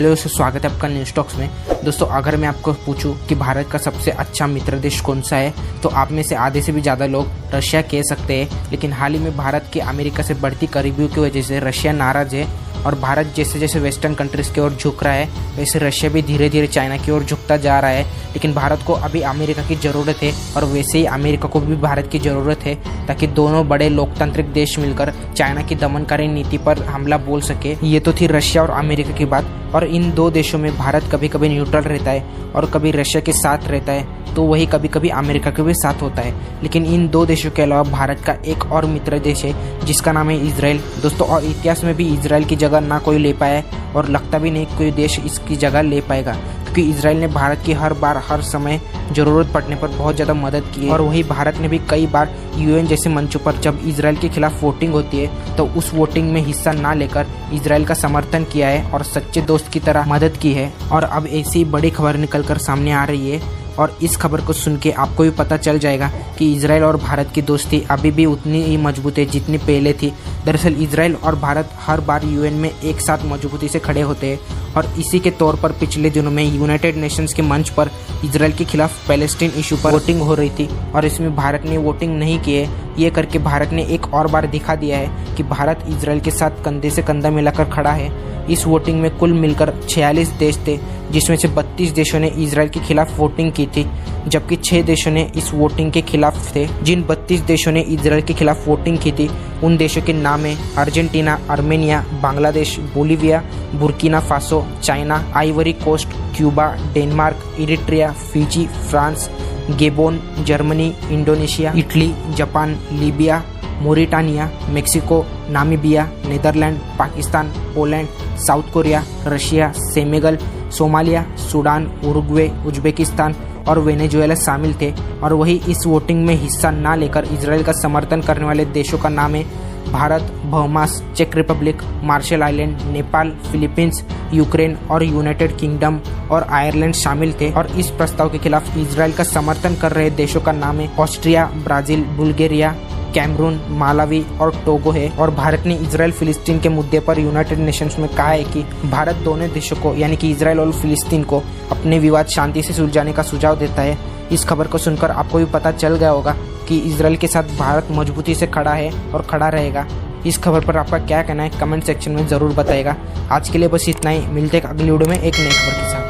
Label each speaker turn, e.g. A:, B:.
A: Hello दोस्तों, स्वागत है आपका न्यूज़ टॉक्स में। दोस्तों, अगर मैं आपको पूछूं कि भारत का सबसे अच्छा मित्र देश कौन सा है, तो आप में से आधे से भी ज़्यादा लोग रशिया कह सकते हैं। लेकिन हाल ही में भारत की अमेरिका से बढ़ती करीबियों की वजह से रशिया नाराज़ है और भारत जैसे जैसे वेस्टर्न कंट्रीज़ की ओर झुक रहा है, वैसे रशिया भी धीरे धीरे चाइना की ओर झुकता जा रहा है। लेकिन भारत को अभी अमेरिका की ज़रूरत है और वैसे ही अमेरिका को भी भारत की ज़रूरत है, ताकि दोनों बड़े लोकतांत्रिक देश मिलकर चाइना की दमनकारी नीति पर हमला बोल सके। ये तो थी रशिया और अमेरिका की बात। और इन दो देशों में भारत कभी कभी न्यूट्रल रहता है और कभी रशिया के साथ रहता है, तो वही कभी कभी अमेरिका के भी साथ होता है। लेकिन इन दो देशों के अलावा भारत का एक और मित्र देश है जिसका नाम है इजराइल। दोस्तों, और इतिहास में भी इजराइल की जगह ना कोई ले पाया है और लगता भी नहीं कोई देश इसकी जगह ले पाएगा, क्योंकि इजराइल ने भारत की हर बार हर समय ज़रूरत पड़ने पर बहुत ज़्यादा मदद की है। और वही भारत ने भी कई बार यूएन जैसे मंचों पर जब इजराइल के खिलाफ वोटिंग होती है तो उस वोटिंग में हिस्सा ना लेकर इजराइल का समर्थन किया है और सच्चे दोस्त की तरह मदद की है। और अब ऐसी बड़ी खबर निकलकर सामने आ रही है और इस खबर को सुन के आपको भी पता चल जाएगा कि इजराइल और भारत की दोस्ती अभी भी उतनी ही मजबूत है जितनी पहले थी। दरअसल इजराइल और भारत हर बार यूएन में एक साथ मजबूती से खड़े होते हैं और इसी के तौर पर पिछले दिनों में यूनाइटेड नेशंस के मंच पर इजराइल के खिलाफ पैलेस्टीन इशू पर वोटिंग हो रही थी और इसमें भारत ने वोटिंग नहीं की है। ये करके भारत ने एक और बार दिखा दिया है कि भारत इजराइल के साथ कंधे से कंधा मिलाकर खड़ा है। इस वोटिंग में कुल मिलकर 46 देश थे, जिसमें से 32 देशों ने इजराइल के खिलाफ वोटिंग की थी, जबकि 6 देशों ने इस वोटिंग के खिलाफ थे। जिन 32 देशों ने इजराइल के खिलाफ वोटिंग की थी उन देशों के नाम है Argentina, Armenia, Bangladesh, Bolivia, Burkina Faso, China, Ivory Coast, Cuba, Denmark, Eritrea, Fiji, France, Gabon, Germany, Indonesia, Italy, Japan, Libya, Mauritania, Mexico, Namibia, Netherlands, Pakistan, Poland, South Korea, Russia, Senegal, Somalia, Sudan, Uruguay, Uzbekistan और Venezuela शामिल थे। और वही इस voting में हिस्सा ना लेकर इजराइल का समर्थन करने वाले देशों का नाम है भारत, बहमास, चेक Republic, Marshall Island, Nepal, Philippines, Ukraine और यूनाइटेड किंगडम और आयरलैंड शामिल थे। और इस प्रस्ताव के खिलाफ इजराइल का समर्थन कर रहे देशों का नाम है Austria, Brazil, Bulgaria, Cameroon, Malawi और टोगो है। और भारत ने इजराइल फिलिस्तीन के मुद्दे पर यूनाइटेड नेशंस में कहा है कि भारत दोनों देशों को यानी कि इजराइल और फिलिस्तीन को अपने विवाद शांति से सुलझाने का सुझाव देता है। इस खबर को सुनकर आपको भी पता चल गया होगा कि इजराइल के साथ भारत मजबूती से खड़ा है और खड़ा रहेगा। इस खबर पर आपका क्या कहना है कमेंट सेक्शन में ज़रूर बताइएगा। आज के लिए बस इतना ही, मिलते हैं अगली वीडियो में एक नई खबर के साथ।